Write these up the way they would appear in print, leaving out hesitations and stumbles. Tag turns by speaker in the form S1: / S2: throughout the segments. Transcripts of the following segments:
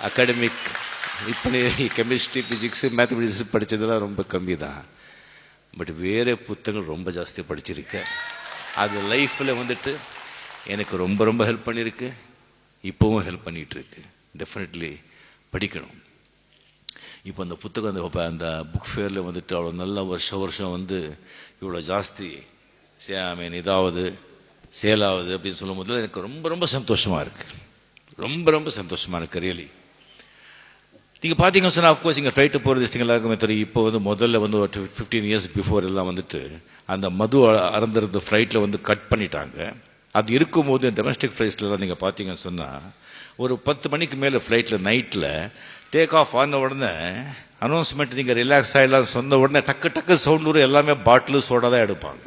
S1: Academic இப்போ chemistry physics mathematics படித்ததெல்லாம் ரொம்ப கம்மி தான். பட் வேறு புத்தகங்கள் ரொம்ப ஜாஸ்தியாக படிச்சிருக்கேன். அது லைஃப்பில் வந்துட்டு எனக்கு ரொம்ப ரொம்ப ஹெல்ப் பண்ணியிருக்கு, இப்போவும் ஹெல்ப் பண்ணிகிட்ருக்கு. டெஃபினெட்லி படிக்கணும். இப்போ அந்த புத்தகம் அந்த புக் ஃபேரில் வந்துட்டு அவ்வளோ நல்ல வருஷம் வந்து இவ்வளோ ஜாஸ்தி இதாவது சேலாகுது அப்படின்னு சொல்லும் போது எனக்கு ரொம்ப ரொம்ப சந்தோஷமாக இருக்குது. ரொம்ப ரொம்ப சந்தோஷமாக இருக்குது ரியலி. நீங்கள் பார்த்தீங்கன்னு சொன்னால் அஃப்கோர்ஸ் இங்கே ஃப்ளைட்டு போகிறது திங்க எல்லாருக்குமே தெரியும். இப்போ வந்து முதல்ல வந்து ஒரு 15 years பிஃபோர் எல்லாம் வந்துட்டு அந்த மது அறந்துறது ஃப்ளைட்டில் வந்து கட் பண்ணிட்டாங்க. அது இருக்கும்போது டொமஸ்டிக் ஃப்ளைட்ஸ்லாம் நீங்கள் பார்த்தீங்கன்னு சொன்னால் ஒரு 10 மணிக்கு மேலே ஃப்ளைட்டில் நைட்டில் டேக் ஆஃப் ஆன உடனே அனௌன்ஸ்மெண்ட் நீங்கள் ரிலாக்ஸ் ஆகிடலாம் சொன்ன உடனே டக்கு சவுண்ட் வரும். எல்லாமே பாட்டிலு சோடா தான் எடுப்பாங்க.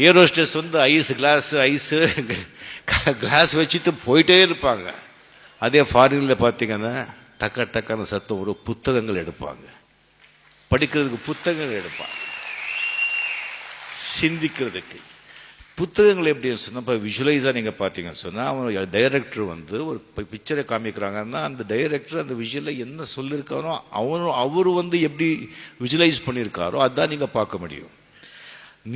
S1: ஏரோஸ்டர்ஸ் வந்து கிளாஸ் வச்சுட்டு போயிட்டே இருப்பாங்க. அதே ஃபாரினில் பார்த்தீங்கன்னா டக்கான சத்தம் ஒரு புத்தகங்கள் எடுப்பாங்க, படிக்கிறதுக்கு புத்தகங்கள் எடுப்பாங்க, சிந்திக்கிறதுக்கு புத்தகங்கள். எப்படின்னு சொன்னால் இப்போ விஷுவலைஸாக நீங்கள் பார்த்தீங்கன்னு சொன்னால் அவன் டைரக்டர் வந்து ஒரு பிக்சரை காமிக்கிறாங்கன்னா அந்த டைரக்டர் அந்த விஷுவலில் என்ன சொல்லியிருக்காரோ அவர் வந்து எப்படி விஷுவலைஸ் பண்ணியிருக்காரோ அதுதான் நீங்கள் பார்க்க முடியும்.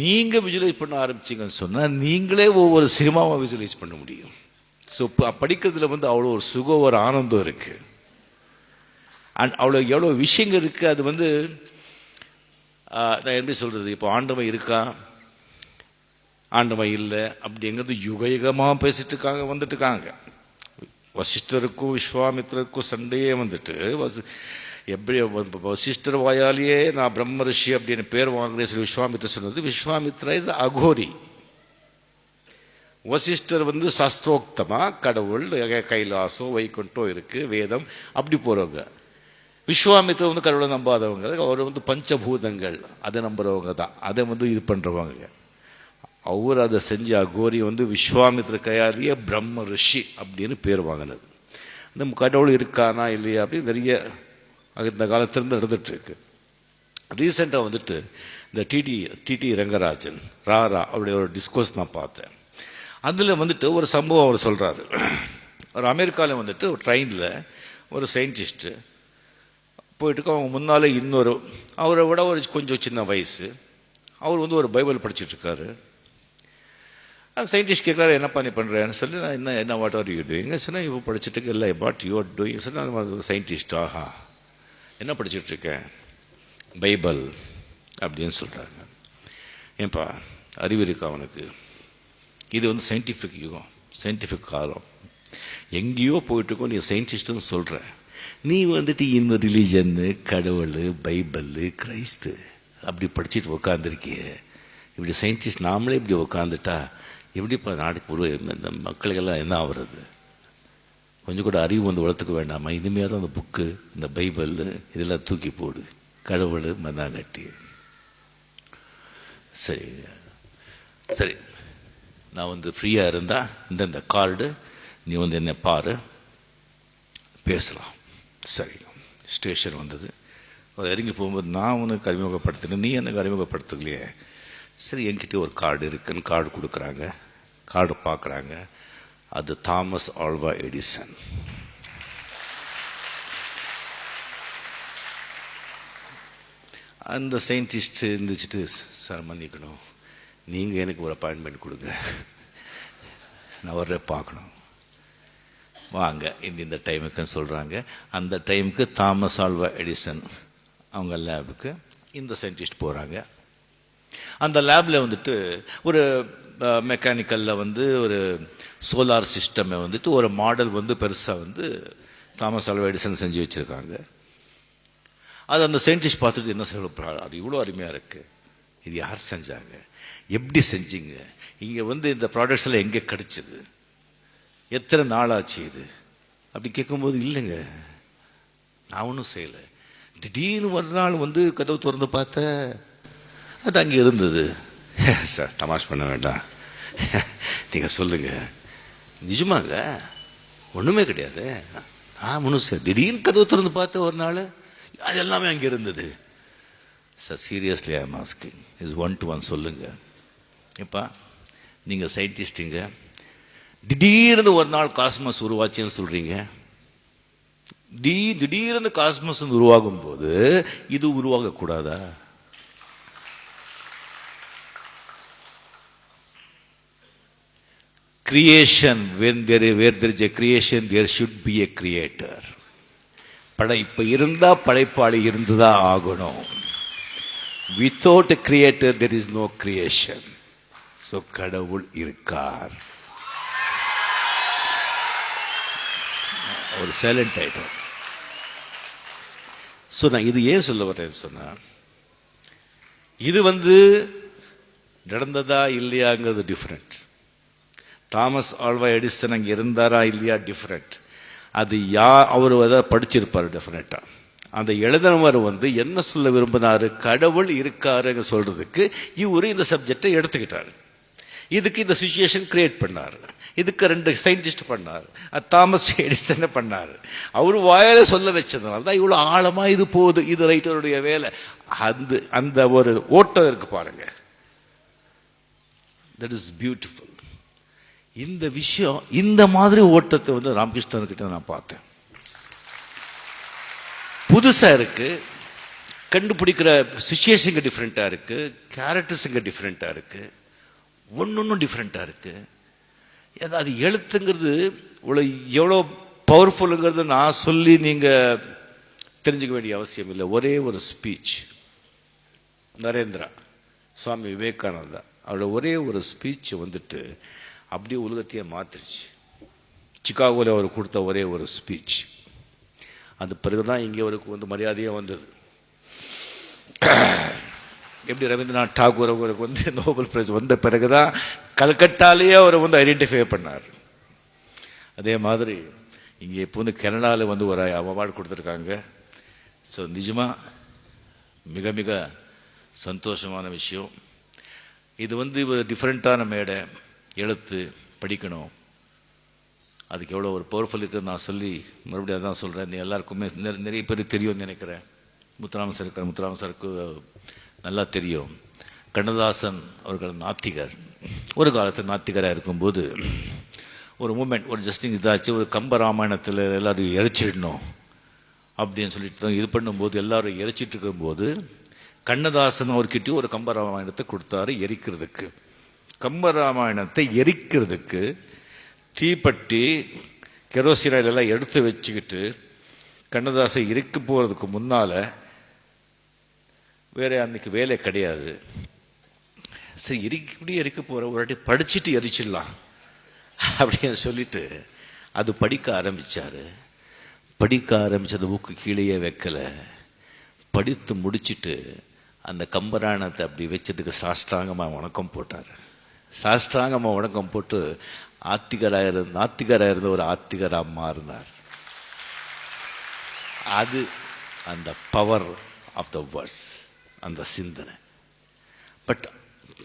S1: நீங்கள் விஷுவலைஸ் பண்ண ஆரம்பிச்சிங்கன்னு சொன்னால் நீங்களே ஒவ்வொரு சினிமாவை விஷுவலைஸ் பண்ண முடியும். ஸோ இப்போ படிக்கிறதுல வந்து அவ்வளோ ஒரு சுகம், ஒரு ஆனந்தம் இருக்குது. அண்ட் அவ்வளோ எவ்வளோ விஷயங்கள் இருக்குது. அது வந்து நான் எப்படி சொல்கிறது, இப்போ ஆண்டவன் இருக்கா ஆண்டவன் இல்லை அப்படிங்கிறது யுகமாக பேசிட்டு இருக்காங்க, வந்துட்டு இருக்காங்க. வசிஷ்டருக்கும் விஸ்வாமித்திரருக்கும் சண்டையே வந்துட்டு எப்படி வசிஷ்டர் வாயாலேயே நான் பிரம்ம ரிஷி அப்படின்னு பேர் வாங்குறேன் சொல்லி விஸ்வாமித்திர சொன்னது. விஸ்வாமித்ரா இஸ் அகோரி. வசிஷ்டர் வந்து சாஸ்திரோக்தமாக கடவுள் கைலாசம் வைகுண்டம் இருக்குது வேதம் அப்படி போகிறவங்க. விஸ்வாமித்திர வந்து கடவுளை நம்பாதவங்க. அவர் வந்து பஞ்சபூதங்கள் அதை நம்புறவங்க தான், அதை வந்து இது பண்ணுறவங்க. அவர் அதை செஞ்ச அகோரி வந்து விஸ்வாமித்திர கையாலேயே பிரம்ம ரிஷி அப்படின்னு பேர் வாங்கினது. இந்த கடவுள் இருக்கானா இல்லையா அப்படின்னு நிறைய இந்த காலத்திலேருந்து நடந்துகிட்ருக்கு. ரீசெண்டாக வந்துட்டு இந்த டிடி ரங்கராஜன் ராரா அப்படி ஒரு டிஸ்கோர்ஸ் நான் பார்த்தேன். அதில் வந்துட்டு ஒரு சம்பவம் அவர் சொல்கிறாரு. ஒரு அமெரிக்காவில் வந்துட்டு ஒரு ட்ரெயினில் ஒரு சயின்டிஸ்ட்டு போயிட்டு அவங்க முன்னாலே இன்னொரு அவரை விட ஒரு கொஞ்சம் சின்ன வயசு அவர் வந்து ஒரு பைபிள் படிச்சுட்ருக்காரு. அந்த சயின்டிஸ்ட் கேட்குறாரு, என்ன பண்ணி பண்ணுறேன்னு சொல்லி நான் என்ன வாட் ஆர் யூ டூயிங்க சொன்னால் இப்போ படிச்சுட்டு இல்லை வாட் யூ ஆர் டூயிங் சொன்னால் சயின்டிஸ்ட் ஆஹா என்ன படிச்சுட்ருக்கேன் பைபிள் அப்படின்னு சொல்கிறாங்க. ஏன்பா அறிவு இருக்கா அவனுக்கு? இது வந்து சயின்டிஃபிக் யுகம், சயின்டிஃபிக் காலம். எங்கேயோ போயிட்டுருக்கோம் நீ சயின்டிஸ்ட்டுன்னு சொல்கிற. நீ வந்துட்டு இந்த ரிலீஜன்னு கடவுள் பைபிள் கிரைஸ்து அப்படி படிச்சுட்டு உக்காந்துருக்கிய. இப்படி சயின்டிஸ்ட் நாமளே இப்படி உக்காந்துட்டா எப்படிப்பா நாட்டுக்கு இந்த மக்களுக்கெல்லாம் என்ன ஆகுறது? கொஞ்சம் கூட அறிவு வந்து வளர்த்துக்க வேண்டாமா? இனிமேல் தான் அந்த புக்கு இந்த பைபிள் இதெல்லாம் தூக்கி போடு, கடவுள் மண்ணாங்கட்டி. சரி சரி நான் வந்து ஃப்ரீயாக இருந்தால் இந்த கார்டு நீ வந்து என்ன பாரு பேசலாம். சரி ஸ்டேஷன் வந்தது. அவர் இறங்கி போகும்போது நான் உனக்கு அறிமுகப்படுத்தினேன், நீ எனக்கு அறிமுகப்படுத்தலையே. சரி என்கிட்ட ஒரு கார்டு இருக்குன்னு கார்டு கொடுக்குறாங்க. கார்டு பார்க்குறாங்க, அது தாமஸ் ஆல்வா எடிசன். அந்த சயின்டிஸ்ட் இருந்துச்சுட்டு, சார் மன்னிக்கணும், நீங்கள் எனக்கு ஒரு அப்பாயின்மெண்ட் கொடுங்க, நான் வர்ற பார்க்கணும், வாங்க இந்த டைமுக்குன்னு சொல்கிறாங்க. அந்த டைமுக்கு தாமஸ் ஆல்வா எடிசன் அவங்க லேபுக்கு இந்த சயின்டிஸ்ட் போகிறாங்க. அந்த லேபில் வந்துட்டு ஒரு மெக்கானிக்கலில் வந்து ஒரு சோலார் சிஸ்டமை வந்துட்டு ஒரு மாடல் வந்து பெருசாக வந்து தாமஸ் ஆல்வா எடிசன் செஞ்சு வச்சுருக்காங்க. அது அந்த சயின்டிஸ்ட் பார்த்துட்டு என்ன சொல்ல, அது இவ்வளோ அருமையாக இருக்குது, இது யார் செஞ்சாங்க, எப்படி செஞ்சீங்க, இங்கே வந்து இந்த ப்ராடக்ட்ஸ் எல்லாம் எங்கே கிடச்சிது, எத்தனை நாள் ஆச்சு இது அப்படி கேட்கும்போது, இல்லைங்க நான் ஒன்றும் செய்யலை, திடீர்னு ஒரு நாள் வந்து கதவு திறந்து பார்த்தேன் அது அங்கே இருந்தது. சார் தமாஷ் பண்ண வேண்டாம், நீங்கள் சொல்லுங்கள், நிஜமாங்க ஒன்றுமே கிடையாது, நான் ஒன்றும் சார் திடீர்னு கதவு திறந்து பார்த்தேன் ஒரு நாள் அது எல்லாமே அங்கே இருந்தது. Sir seriously I am asking, is 1 to 1 சொல்லுங்கள். எப்பா நீங்கள் சயின்டிஸ்ட்டுங்க, திடீர்னு ஒரு நாள் காஸ்மஸ் உருவாச்சுன்னு சொல்கிறீங்க, திடீர்னு காஸ்மஸ் உருவாகும் போது இது உருவாகக்கூடாதா? Creation, where there is a creation, there should be a creator. படைப்பு இருந்தா படைப்பாளி இருந்துதான் ஆகணும். Without a creator there is no creation. So கடவுள் இருக்கார். ஒரு சைலண்ட் ஆயிட்டோம். ஸோ நான் இது ஏன் சொல்ல வரேன்னு சொன்னா, இது நடந்ததா இல்லையாங்கிறது டிஃப்ரெண்ட். தாமஸ் ஆல்வா எடிசன் அங்கே இருந்தாரா இல்லையா டிஃப்ரெண்ட். அது அவர் ஏதாவது படிச்சிருப்பார் டெஃபினட்டாக. அந்த எழுதினவர் என்ன சொல்ல விரும்பினார், கடவுள் இருக்காருங்க சொல்றதுக்கு இவர் இந்த சப்ஜெக்டை எடுத்துக்கிட்டார். இதுக்கு இந்த சிச்சுவேஷன் கிரியேட் பண்ணார். இதுக்கு 2 சயின்டிஸ்ட் பண்ணார். தாமஸ் எடிசன் பண்ணார். அவர் வாயால சொல்ல வச்சதுனால தான் இவ்வளோ ஆழமா இது போகுது. இது ரைட்டருடைய வேலை. அந்த ஒரு ஓட்டம் இருக்கு பாருங்க. That is beautiful. இந்த விஷயம், இந்த மாதிரி ஓட்டத்தை ராமகிருஷ்ணன் கிட்ட நான் பார்த்தேன். புதுசா இருக்கு, கண்டுபிடிக்கிற சிச்சுவேஷன் டிஃப்ரெண்டா இருக்கு, கேரக்டர்ஸுங்க டிஃப்ரெண்டா இருக்கு, ஒன்னொன்னும் டிஃப்ரெண்டா இருக்கு. அது எழுத்துங்கிறது எவ்வளோ பவர்ஃபுல்லுங்கிறது நான் சொல்லி நீங்க தெரிஞ்சுக்க வேண்டிய அவசியம் இல்லை. ஒரே ஒரு ஸ்பீச், நரேந்திரா சுவாமி விவேகானந்தா அவரோட ஒரே ஒரு ஸ்பீச் அப்படியே உலகத்தையே மாத்திருச்சு. சிகாகோவில் அவர் கொடுத்த ஒரே ஒரு ஸ்பீச். அது பிறகுதான் இங்கே அவருக்கு மரியாதையாக வந்தது. எப்படி ரவீந்திரநாத் டாகூர் அவருக்கு நோபல் பிரைஸ் வந்த பிறகுதான் கல்கட்டாலேயே அவர் ஐடென்டிஃபை பண்ணார். அதே மாதிரி இங்கே இப்போ கனடாவில் ஒரு அவார்டு கொடுத்துருக்காங்க. ஸோ நிஜமாக மிக மிக சந்தோஷமான விஷயம். இது ஒரு டிஃப்ரெண்ட்டான மேடை. எழுத்து படிக்கணும், அதுக்கு எவ்வளோ ஒரு பவர்ஃபுல் இருக்குன்னு நான் சொல்லி மறுபடியும் அதான் சொல்கிறேன். எல்லாருக்குமே நிறைய பேர் தெரியும்னு நினைக்கிறேன். முத்துராம சருக்கு நல்லா தெரியும். கண்ணதாசன் அவர்கள் நாத்திகர். ஒரு காலத்தில் நாத்திகராக இருக்கும்போது ஒரு மூமெண்ட், ஒரு ஜஸ்டிங் இதாச்சு. ஒரு கம்ப ராமாயணத்தில் எல்லோரும் எரிச்சிடணும் அப்படின்னு சொல்லிட்டு இது பண்ணும்போது எல்லாரும் எரிச்சிட்டு இருக்கும்போது கண்ணதாசன் அவர்கிட்டயும் ஒரு கம்ப ராமாயணத்தை கொடுத்தாரு எரிக்கிறதுக்கு. கம்பராமாயணத்தை எரிக்கிறதுக்கு தீப்பட்டி கெரோசினாயில் எல்லாம் எடுத்து வச்சுக்கிட்டு கண்ணதாசை எரிக்க போகிறதுக்கு முன்னால் வேற அன்னைக்கு வேலை கிடையாது. சரி இப்படி எரிக்க போகிற ஒரு வாட்டி படிச்சுட்டு எரிச்சிடலாம் அப்படின்னு சொல்லிட்டு அது படிக்க ஆரம்பித்தார். படிக்க ஆரம்பித்த புக்கு கீழேயே வைக்கலை. படித்து முடிச்சுட்டு அந்த கம்பராயணத்தை அப்படி வச்சதுக்கு சாஷ்டாங்கமாக வணக்கம் போட்டார். சாஷ்டாங்கமாக வணக்கம் போட்டு நாத்திகராக இருந்த ஒரு ஆத்திகராக மாறினார். அது அந்த பவர் ஆஃப் த வேர்ட்ஸ், அந்த சிந்தனை. பட்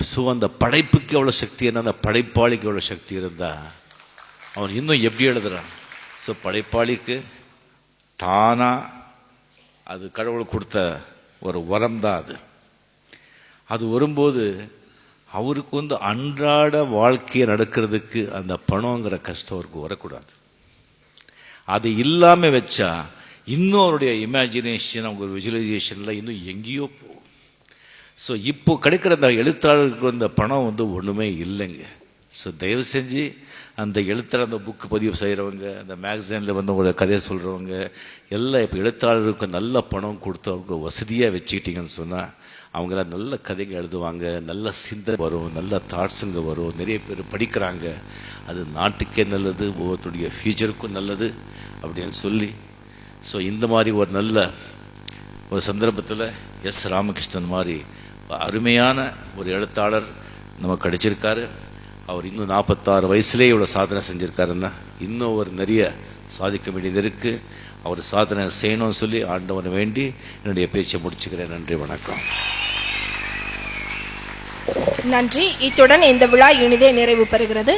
S1: ஸோ அந்த படைப்புக்கு எவ்வளோ சக்தி என்ன, அந்த படைப்பாளிக்கு எவ்வளோ சக்தி இருந்தால் அவன் இன்னும் எப்படி எழுதுறான். ஸோ படைப்பாளிக்கு தானாக அது கடவுள் கொடுத்த ஒரு வரம் தான் அது. அது வரும்போது அவருக்கு அன்றாட வாழ்க்கையை நடக்கிறதுக்கு அந்த பணங்கிற கஷ்டம் அவருக்கு வரக்கூடாது. அது இல்லாமல் வச்சா இன்னும் அவருடைய இமேஜினேஷன், அவங்க விஜுவலைசேஷனில் இன்னும் எங்கேயோ போகும். ஸோ இப்போ கிடைக்கிற அந்த எழுத்தாளருக்கு அந்த பணம் ஒன்றுமே இல்லைங்க. ஸோ தயவு செஞ்சு அந்த எழுத்தாளர், அந்த புக்கு பதிவு செய்கிறவங்க, அந்த மேகசைனில் உங்களோட கதையை சொல்கிறவங்க எல்லாம் இப்போ எழுத்தாளருக்கு நல்ல பணம் கொடுத்து அவங்க வசதியாக வச்சுக்கிட்டீங்கன்னு சொன்னால் அவங்களாம் நல்ல கதைகள் எழுதுவாங்க, நல்ல சிந்தனை வரும், நல்ல தாட்ஸுங்க வரும், நிறைய பேர் படிக்கிறாங்க. அது நாட்டுக்கே நல்லது, ஒவ்வொருத்தருடைய ஃபியூச்சருக்கும் நல்லது அப்படின்னு சொல்லி, ஸோ இந்த மாதிரி ஒரு நல்ல ஒரு சந்தர்ப்பத்தில் எஸ் ராமகிருஷ்ணன் மாதிரி அருமையான ஒரு எழுத்தாளர் நமக்கு கிடைச்சிருக்காரு. அவர் இன்னும் 46 வயசுலேயே இவ்வளோ சாதனை செஞ்சுருக்காருன்னா இன்னும் ஒரு நிறைய சாதிக்க வேண்டியது இருக்குது. அவர் சாதனை செய்யணும்னு சொல்லி ஆண்டவனை வேண்டி என்னுடைய பேச்சை முடிச்சுக்கிறேன். நன்றி, வணக்கம்.
S2: நன்றி. இத்துடன் இந்த விழா இனிதே நிறைவு பெறுகிறது.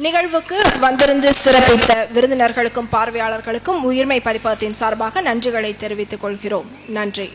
S2: நிகழ்வுக்கு வந்திருந்து சிறப்பித்த விருந்தினர்களுக்கும் பார்வையாளர்களுக்கும் உயிர்மை பதிப்பகத்தின் சார்பாக நன்றிகளை தெரிவித்துக் கொள்கிறோம். நன்றி.